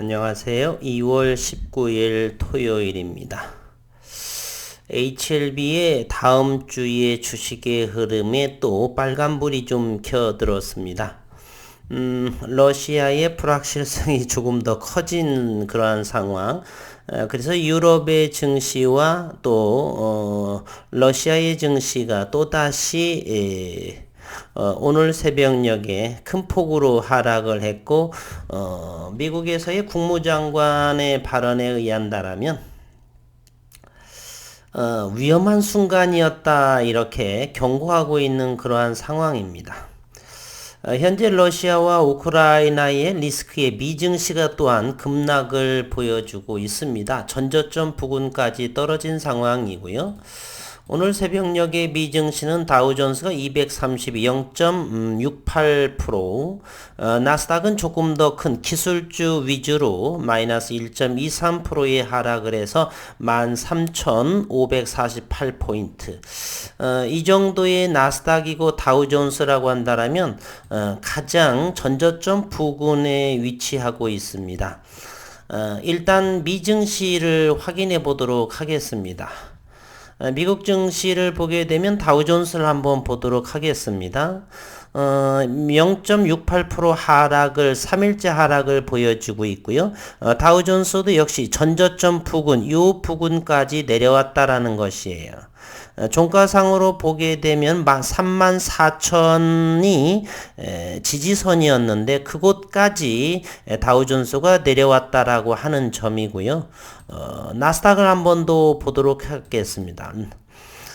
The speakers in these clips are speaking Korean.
안녕하세요. 2월 19일 토요일입니다. HLB의 다음 주의 주식의 흐름에 또 빨간불이 좀 켜들었습니다. 러시아의 불확실성이 조금 더 커진 그러한 상황. 그래서 유럽의 증시와 또 러시아의 증시가 또다시 오늘 새벽녘에 큰 폭으로 하락을 했고, 미국에서의 국무장관의 발언에 의한다라면 위험한 순간이었다 이렇게 경고하고 있는 그러한 상황입니다. 현재 러시아와 우크라이나의 리스크의 미증시가 또한 급락을 보여주고 있습니다. 전저점 부근까지 떨어진 상황이고요. 오늘 새벽녘에 미증시는 다우존스가 232, 0.68%, 나스닥은 조금 더 큰 기술주 위주로 마이너스 1.23%의 하락을 해서 13,548포인트. 이 정도의 나스닥이고 다우존스라고 한다면 가장 전저점 부근에 위치하고 있습니다. 일단 미증시를 확인해 보도록 하겠습니다. 미국 증시를 보게 되면 다우존스를 한번 보도록 하겠습니다. 0.68% 하락을 3일째 하락을 보여주고 있고요. 다우존스도 역시 전저점 부근, 이 부근까지 내려왔다라는 것이에요. 종가상으로 보게 되면 34,000이 지지선이었는데 그곳까지 다우존스가 내려왔다라고 하는 점이고요. 나스닥을 한번 더 보도록 하겠습니다.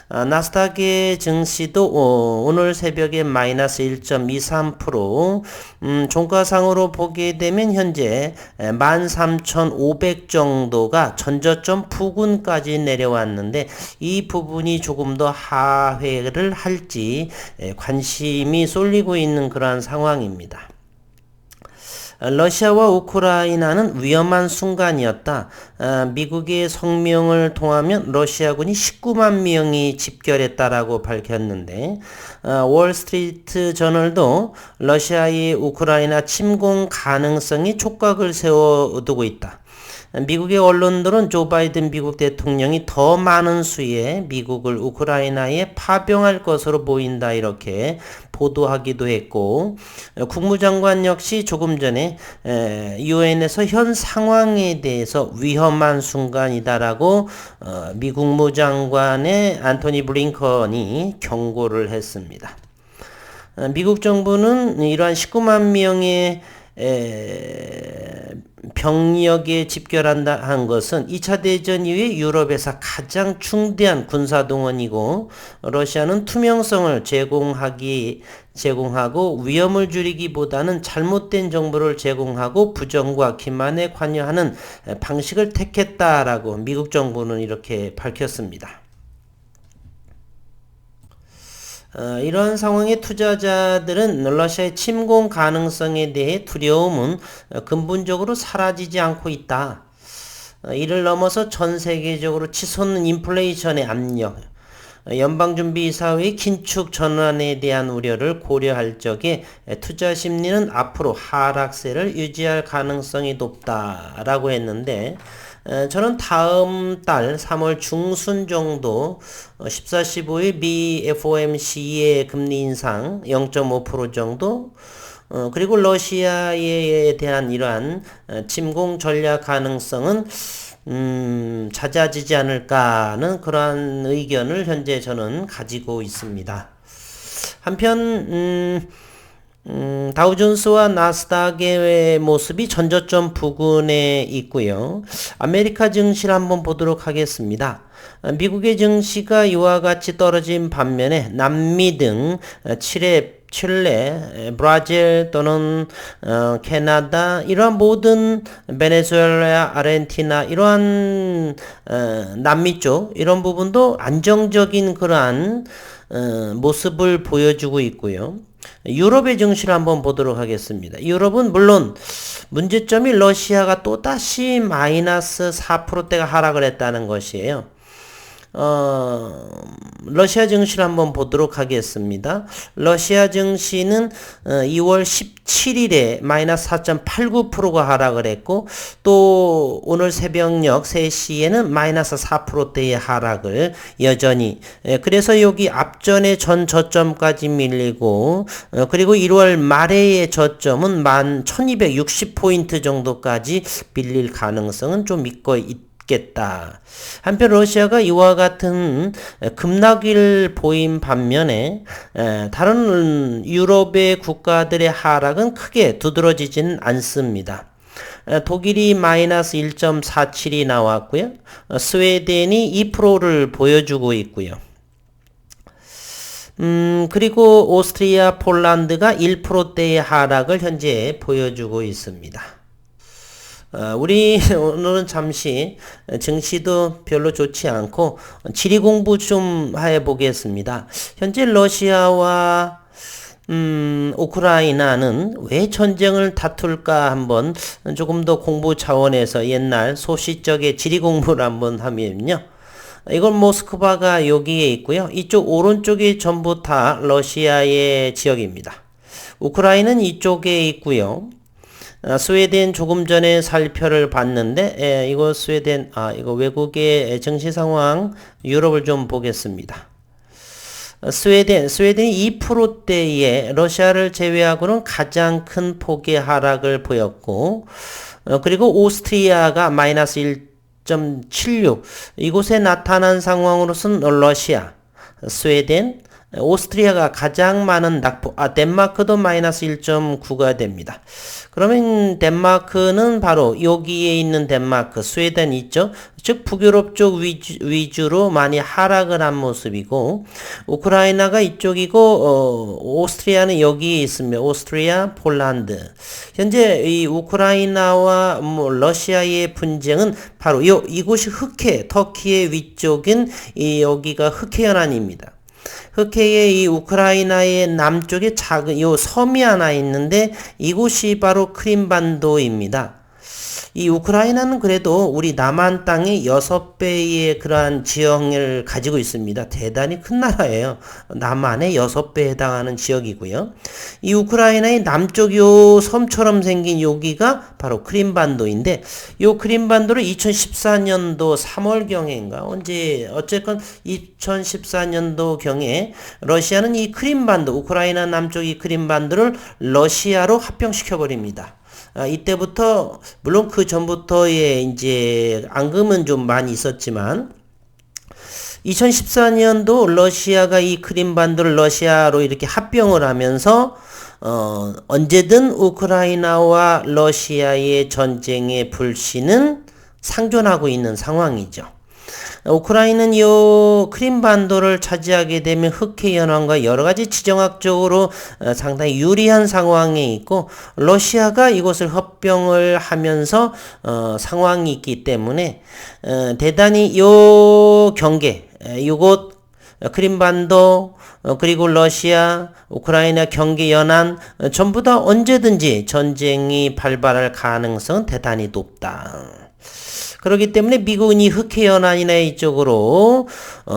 나스닥의 증시도 오늘 새벽에 마이너스 1.23%, 종가상으로 보게 되면 현재 13,500 정도가 전저점 부근까지 내려왔는데 이 부분이 조금 더 하회를 할지 관심이 쏠리고 있는 그러한 상황입니다. 러시아와 우크라이나는 위험한 순간이었다. 미국의 성명을 통하면 러시아군이 19만 명이 집결했다라고 밝혔는데 월스트리트 저널도 러시아의 우크라이나 침공 가능성이 촉각을 세워두고 있다. 미국의 언론들은 조 바이든 미국 대통령이 더 많은 수의 미국을 우크라이나에 파병할 것으로 보인다 이렇게 보도하기도 했고, 국무장관 역시 조금 전에 유엔에서 현 상황에 대해서 위험한 순간이다라고 미 국무장관의 안토니 블링컨이 경고를 했습니다. 미국 정부는 이러한 19만 명의 병력에 집결한다 한 것은 2차 대전 이후에 유럽에서 가장 중대한 군사동원이고 러시아는 투명성을 제공하고 위험을 줄이기보다는 잘못된 정보를 제공하고 부정과 기만에 관여하는 방식을 택했다라고 미국 정부는 이렇게 밝혔습니다. 이러한 상황에 투자자들은 러시아의 침공 가능성에 대해 두려움은 근본적으로 사라지지 않고 있다. 이를 넘어서 전 세계적으로 치솟는 인플레이션의 압력, 연방준비이사회의 긴축 전환에 대한 우려를 고려할 적에 투자 심리는 앞으로 하락세를 유지할 가능성이 높다라고 했는데 저는 다음 달 3월 중순 정도 14, 15일 미 FOMC의 금리 인상 0.5% 정도 그리고 러시아에 대한 이러한 침공 전략 가능성은 잦아지지 않을까 하는 그러한 의견을 현재 저는 가지고 있습니다. 한편 다우존스와 나스닥의 모습이 전저점 부근에 있고요. 아메리카 증시를 한번 보도록 하겠습니다. 미국의 증시가 이와 같이 떨어진 반면에 남미 등 칠레, 브라질 또는 캐나다 이러한 모든 베네수엘라, 아르헨티나 이러한 남미 쪽 이런 부분도 안정적인 그러한 모습을 보여주고 있고요. 유럽의 증시를 한번 보도록 하겠습니다. 유럽은 물론 문제점이 러시아가 또다시 마이너스 4%대가 하락을 했다는 것이에요. 어, 러시아 증시를 한번 보도록 하겠습니다. 러시아 증시는 2월 17일에 마이너스 4.89%가 하락을 했고, 또 오늘 새벽녘 3시에는 마이너스 4%대의 하락을 여전히, 그래서 여기 앞전에 전 저점까지 밀리고, 그리고 1월 말에의 저점은 11,260포인트 정도까지 밀릴 가능성은 좀 있고 겠다. 한편 러시아가 이와 같은 급락을 보인 반면에 다른 유럽의 국가들의 하락은 크게 두드러지진 않습니다. 독일이 마이너스 1.47이 나왔고요. 스웨덴이 2%를 보여주고 있고요. 그리고 오스트리아, 폴란드가 1%대의 하락을 현재 보여주고 있습니다. 우리 오늘은 잠시 증시도 별로 좋지 않고 지리 공부 좀 해보겠습니다. 현재 러시아와 우크라이나는 왜 전쟁을 다툴까 한번 조금 더 공부 차원에서 옛날 소시적의 지리 공부를 한번 하면요. 이건 모스크바가 여기에 있고요. 이쪽 오른쪽이 전부 다 러시아의 지역입니다. 우크라이나는 이쪽에 있고요. 스웨덴 조금 전에 살펴를 봤는데, 이거 스웨덴, 이거 외국의 증시 상황, 유럽을 좀 보겠습니다. 스웨덴이 2%대의 러시아를 제외하고는 가장 큰 폭의 하락을 보였고, 그리고 오스트리아가 마이너스 1.76, 이곳에 나타난 상황으로서는 러시아, 스웨덴, 오스트리아가 가장 많은 낙폭, 덴마크도 마이너스 1.9가 됩니다. 그러면 덴마크는 바로 여기에 있는 덴마크, 스웨덴 있죠? 즉 북유럽 쪽 위주로 많이 하락을 한 모습이고, 우크라이나가 이쪽이고, 오스트리아는 여기에 있습니다. 오스트리아, 폴란드. 현재 이 우크라이나와 러시아의 분쟁은 바로 이곳이 흑해, 터키의 위쪽인 여기가 흑해 연안입니다. 흑해의 이 우크라이나의 남쪽에 작은 요 섬이 하나 있는데 이곳이 바로 크림반도입니다. 이 우크라이나는 그래도 우리 남한 땅의 6배의 그러한 지형을 가지고 있습니다. 대단히 큰 나라예요. 남한의 6배에 해당하는 지역이고요. 이 우크라이나의 남쪽 요 섬처럼 생긴 여기가 바로 크림반도인데, 요 크림반도를 2014년도 3월경인가 언제 어쨌건 2014년도경에 러시아는 이 크림반도, 우크라이나 남쪽 이 크림반도를 러시아로 합병시켜 버립니다. 이때부터 물론 그 전부터의 이제 앙금은 좀 많이 있었지만 2014년도 러시아가 이 크림반도를 러시아로 이렇게 합병을 하면서 언제든 우크라이나와 러시아의 전쟁의 불씨는 상존하고 있는 상황이죠. 우크라이나는 요 크림반도를 차지하게 되면 흑해 연안과 여러 가지 지정학적으로 상당히 유리한 상황에 있고, 러시아가 이곳을 합병을 하면서 상황이 있기 때문에 대단히 요 경계, 요곳 크림반도, 그리고 러시아, 우크라이나 경계 연안 전부 다 언제든지 전쟁이 발발할 가능성은 대단히 높다. 그렇기 때문에 미국은 이 흑해 연안이나 이쪽으로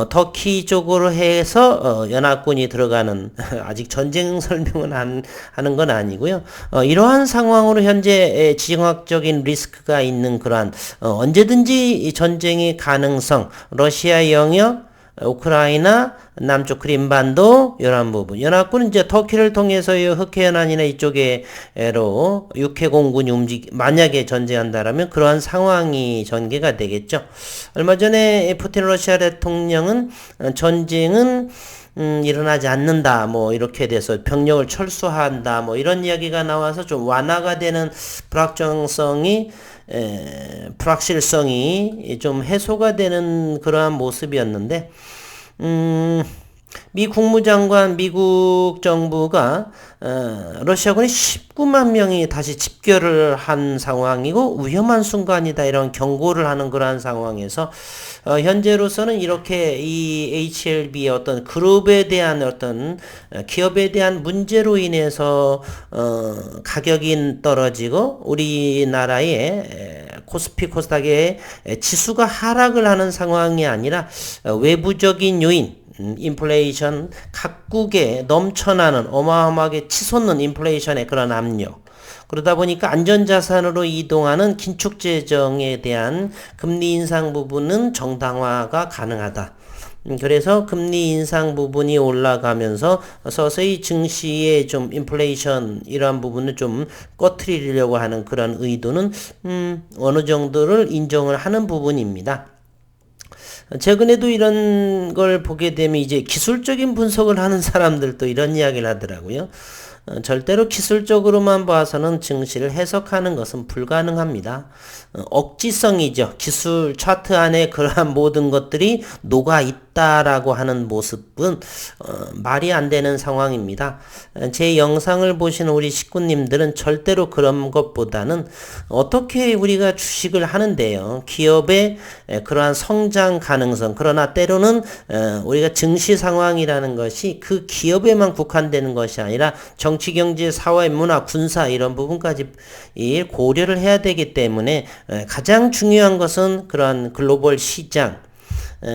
터키 쪽으로 해서 연합군이 들어가는 아직 전쟁 설명은 하는 건 아니고요. 이러한 상황으로 현재 지정학적인 리스크가 있는 그러한 언제든지 전쟁의 가능성, 러시아 영역, 우크라이나, 남쪽 크림반도, 이런 부분. 연합군은 이제 터키를 통해서 흑해 연안이나 이쪽에로 육해 공군이 만약에 전쟁한다라면 그러한 상황이 전개가 되겠죠. 얼마 전에 푸틴 러시아 대통령은 전쟁은 일어나지 않는다, 뭐 이렇게 돼서 병력을 철수한다, 뭐 이런 이야기가 나와서 좀 완화가 되는 불확실성이 좀 해소가 되는 그러한 모습이었는데, 미 국무장관, 미국 정부가 러시아군이 19만 명이 다시 집결을 한 상황이고 위험한 순간이다, 이런 경고를 하는 그러한 상황에서 현재로서는 이렇게 이 HLB의 어떤 그룹에 대한 어떤 기업에 대한 문제로 인해서 가격이 떨어지고 우리나라의 코스피 코스닥의 지수가 하락을 하는 상황이 아니라 외부적인 요인, 인플레이션, 각국에 넘쳐나는 어마어마하게 치솟는 인플레이션의 그런 압력, 그러다 보니까 안전자산으로 이동하는 긴축재정에 대한 금리 인상 부분은 정당화가 가능하다. 그래서 금리 인상 부분이 올라가면서 서서히 증시의 좀 인플레이션 이러한 부분을 좀 꺼트리려고 하는 그런 의도는 어느 정도를 인정을 하는 부분입니다. 최근에도 이런 걸 보게 되면 이제 기술적인 분석을 하는 사람들도 이런 이야기를 하더라고요. 절대로 기술적으로만 봐서는 증시를 해석하는 것은 불가능합니다. 억지성이죠. 기술 차트 안에 그러한 모든 것들이 녹아 있다라고 하는 모습은 말이 안 되는 상황입니다. 제 영상을 보시는 우리 식구님들은 절대로 그런 것보다는 어떻게 우리가 주식을 하는데요. 기업의 그러한 성장 가능성, 그러나 때로는 우리가 증시 상황이라는 것이 그 기업에만 국한되는 것이 아니라 정치, 경제, 사회, 문화, 군사 이런 부분까지 고려를 해야 되기 때문에 가장 중요한 것은 그러한 글로벌 시장,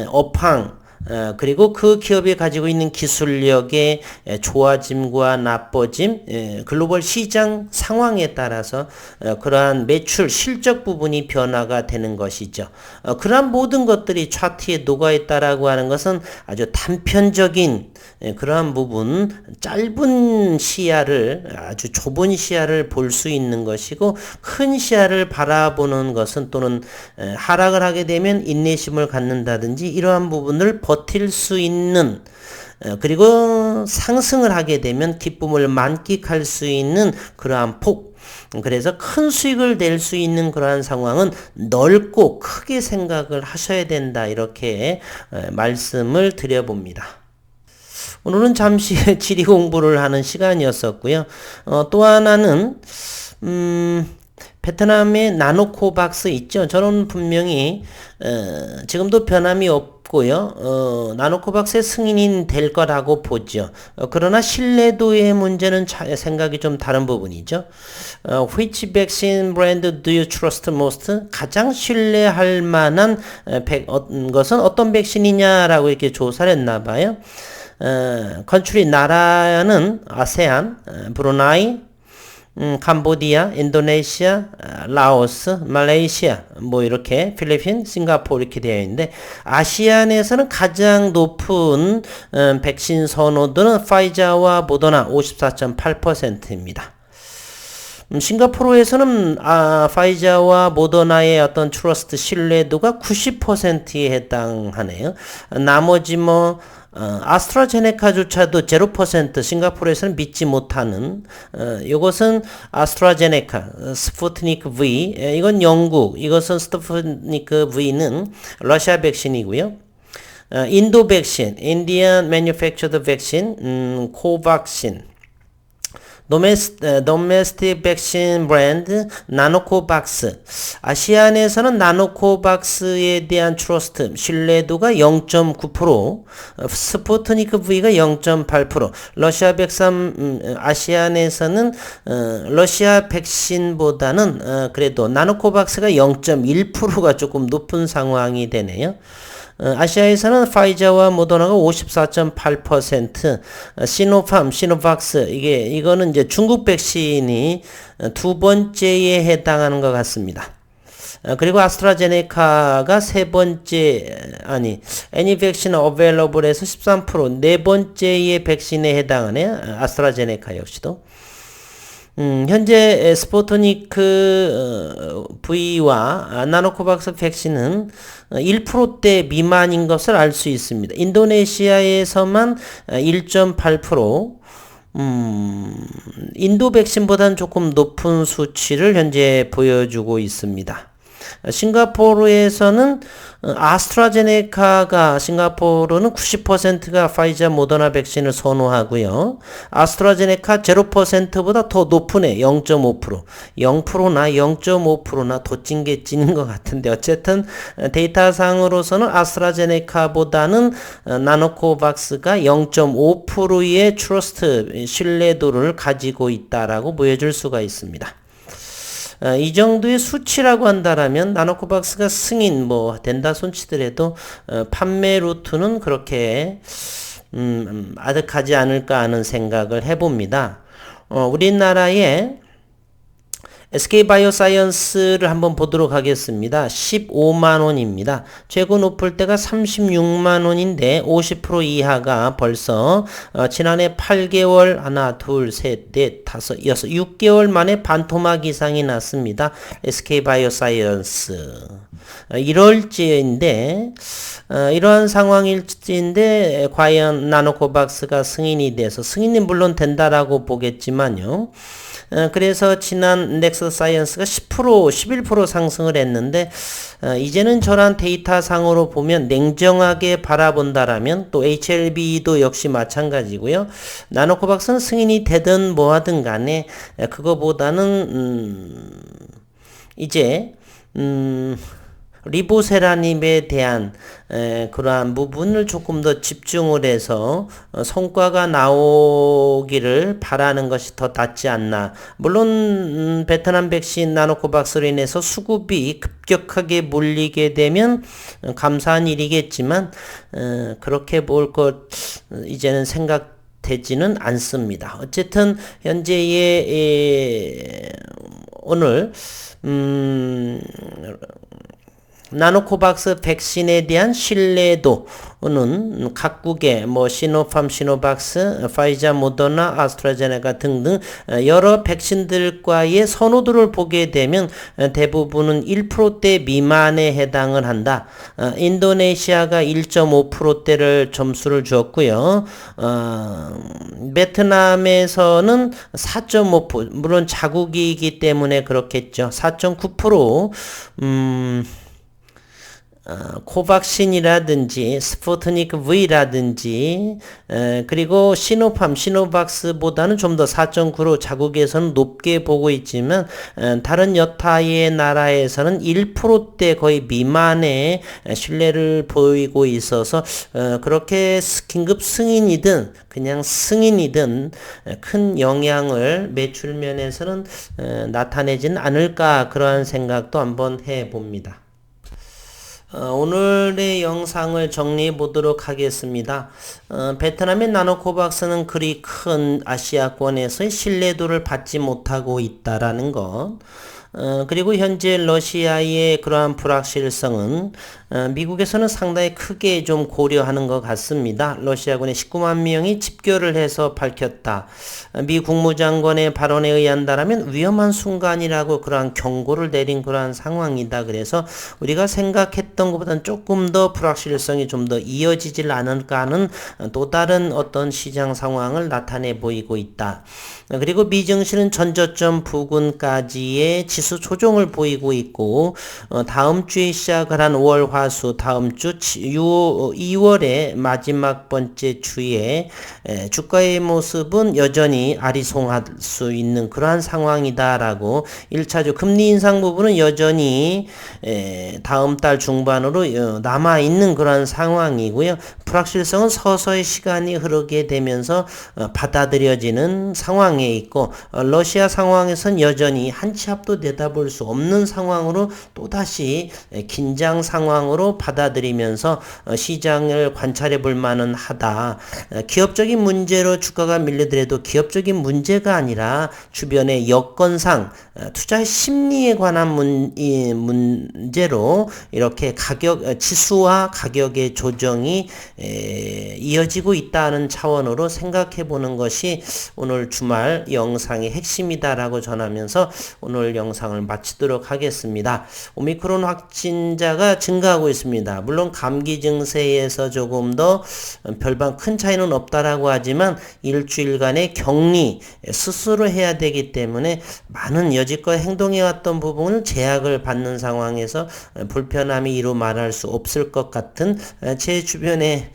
업황, 그리고 그 기업이 가지고 있는 기술력의 좋아짐과 나빠짐, 글로벌 시장 상황에 따라서 그러한 매출 실적 부분이 변화가 되는 것이죠. 그러한 모든 것들이 차트에 녹아있다라고 하는 것은 아주 단편적인 그러한 부분, 짧은 시야를, 아주 좁은 시야를 볼 수 있는 것이고, 큰 시야를 바라보는 것은 또는 하락을 하게 되면 인내심을 갖는다든지 이러한 부분을 버틸 수 있는, 그리고 상승을 하게 되면 기쁨을 만끽할 수 있는 그러한 폭, 그래서 큰 수익을 낼 수 있는 그러한 상황은 넓고 크게 생각을 하셔야 된다, 이렇게 말씀을 드려봅니다. 오늘은 잠시 지리 공부를 하는 시간이었었고요. 또 하나는 베트남의 나노코박스 있죠. 저는 분명히 지금도 변함이 없고요. 나노코박스의 승인이 될 거라고 보죠. 그러나 신뢰도의 문제는 생각이 좀 다른 부분이죠. Which vaccine brand do you trust most? 가장 신뢰할 만한 것은 어떤 백신이냐라고 이렇게 조사를 했나 봐요. 컨트리 나라는 아세안, 브루나이, 캄보디아, 인도네시아, 라오스, 말레이시아, 뭐 이렇게 필리핀, 싱가포르 이렇게 되어 있는데 아시안에서는 가장 높은 백신 선호도는 파이자와 모더나 54.8%입니다. 싱가포르에서는 파이자와 모더나의 어떤 트러스트 신뢰도가 90%에 해당하네요. 나머지 아스트라제네카조차도 0% 싱가포르에서는 믿지 못하는, 이것은 아스트라제네카, 스푸트니크 V, 이건 영국, 이것은 스푸트니크 V는 러시아 백신이고요. 인도 백신, Indian Manufactured Vaccine, 코박신, 도메스틱 백신 브랜드 나노코박스. 아시안에서는 나노코박스에 대한 트러스트 신뢰도가 0.9%, 스푸트니크 V가 0.8%. 러시아 백신, 아시안에서는 러시아 백신보다는 그래도 나노코박스가 0.1%가 조금 높은 상황이 되네요. 아시아에서는 파이자와 모더나가 54.8%, 시노팜, 시노박스, 이거는 이제 중국 백신이 두 번째에 해당하는 것 같습니다. 그리고 아스트라제네카가 세 번째, any vaccine available에서 13%, 네 번째의 백신에 해당하네요. 아스트라제네카 역시도. 현재 스푸트니크 V와 나노코박스 백신은 1%대 미만인 것을 알 수 있습니다. 인도네시아에서만 1.8%, 인도 백신보다는 조금 높은 수치를 현재 보여주고 있습니다. 싱가포르에서는 아스트라제네카가, 싱가포르는 90%가 파이자 모더나 백신을 선호하고요. 아스트라제네카 0%보다 더 높으네. 0.5%. 0%나 0.5%나 도찐개찐인 것 같은데, 어쨌든 데이터상으로서는 아스트라제네카보다는 나노코박스가 0.5%의 트러스트 신뢰도를 가지고 있다라고 보여줄 수가 있습니다. 이 정도의 수치라고 한다라면 나노코박스가 승인 뭐 된다 손치더라도 판매 루트는 그렇게 아득하지 않을까 하는 생각을 해봅니다. 우리나라에 SK바이오사이언스를 한번 보도록 하겠습니다. 15만원입니다. 최고 높을 때가 36만원인데 50% 이하가 벌써 지난해 8개월 하나 둘 셋 넷 다섯 여섯 6개월 만에 반토막 이상이 났습니다. SK바이오사이언스 1월째인데 이러한 상황일지인데 과연 나노코박스가 승인이 돼서 승인이 물론 된다라고 보겠지만요. 그래서 지난 넥서사이언스가 10% 11% 상승을 했는데 이제는 저런 데이터 상으로 보면 냉정하게 바라본다라면 또 HLB도 역시 마찬가지고요. 나노코박스는 승인이 되든 뭐하든 간에 그거보다는 이제 리보세라님에 대한 그러한 부분을 조금 더 집중을 해서 성과가 나오기를 바라는 것이 더 낫지 않나. 물론 베트남 백신 나노코박스로 인해서 수급이 급격하게 몰리게 되면 감사한 일이겠지만 그렇게 볼 것 이제는 생각되지는 않습니다. 어쨌든 현재의 오늘 나노코박스 백신에 대한 신뢰도는 각국의 뭐 시노팜, 시노박스, 파이자, 모더나, 아스트라제네카 등등 여러 백신들과의 선호도를 보게 되면 대부분은 1%대 미만에 해당을 한다. 인도네시아가 1.5%대를 점수를 주었고요. 베트남에서는 4.5%, 물론 자국이기 때문에 그렇겠죠. 4.9%, 코박신이라든지 스푸트니크 V라든지 그리고 시노팜, 시노박스보다는 좀 더 4.9로 자국에서는 높게 보고 있지만 다른 여타의 나라에서는 1%대 거의 미만의 신뢰를 보이고 있어서 그렇게 긴급 승인이든 그냥 승인이든 큰 영향을 매출 면에서는 나타내지는 않을까 그러한 생각도 한번 해봅니다. 오늘의 영상을 정리해 보도록 하겠습니다. 베트남의 나노코박스는 그리 큰 아시아권에서의 신뢰도를 받지 못하고 있다라는 것. 그리고 현재 러시아의 그러한 불확실성은 미국에서는 상당히 크게 좀 고려하는 것 같습니다. 러시아군의 19만 명이 집결을 해서 밝혔다. 미 국무장관의 발언에 의한다라면 위험한 순간이라고 그러한 경고를 내린 그러한 상황이다. 그래서 우리가 생각했던 것보다는 조금 더 불확실성이 좀 더 이어지질 않을까 하는 또 다른 어떤 시장 상황을 나타내 보이고 있다. 그리고 미증시는 전저점 부근까지의 지수 조정을 보이고 있고 다음 주에 시작을 한 월 화수 다음 주 2월의 마지막 번째 주에 주가의 모습은 여전히 아리송할 수 있는 그러한 상황이다라고 1차주 금리 인상 부분은 여전히 다음 달 중반으로 남아있는 그러한 상황이고요. 불확실성은 서서히 시간이 흐르게 되면서 받아들여지는 상황에 있고 러시아 상황에선 여전히 한 치 앞도 내다볼 수 없는 상황으로 또다시 긴장 상황으로 받아들이면서 시장을 관찰해 볼 만은 하다. 기업적인 문제로 주가가 밀리더라도 기업적인 문제가 아니라 주변의 여건상 투자의 심리에 관한 문제로 이렇게 지수와 가격의 조정이 이어지고 있다는 차원으로 생각해 보는 것이 오늘 주말 영상의 핵심이다라고 전하면서 오늘 영상을 마치도록 하겠습니다. 오미크론 확진자가 증가하고 있습니다. 물론 감기 증세에서 조금 더 별반 큰 차이는 없다라고 하지만 일주일간의 격리 스스로 해야 되기 때문에 많은 여지껏 행동해왔던 부분을 제약을 받는 상황에서 불편함이 이루 말할 수 없을 것 같은 제 주변에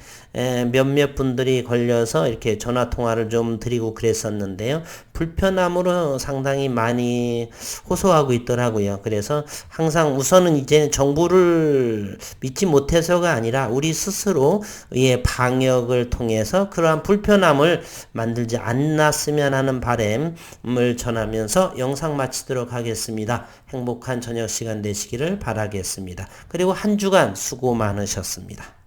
몇몇 분들이 걸려서 이렇게 전화 통화를 좀 드리고 그랬었는데요. 불편함으로 상당히 많이 호소하고 있더라고요. 그래서 항상 우선은 이제 정부를 믿지 못해서가 아니라 우리 스스로의 방역을 통해서 그러한 불편함을 만들지 않았으면 하는 바람을 전하면서 영상 마치도록 하겠습니다. 행복한 저녁 시간 되시기를 바라겠습니다. 그리고 한 주간 수고 많으셨습니다.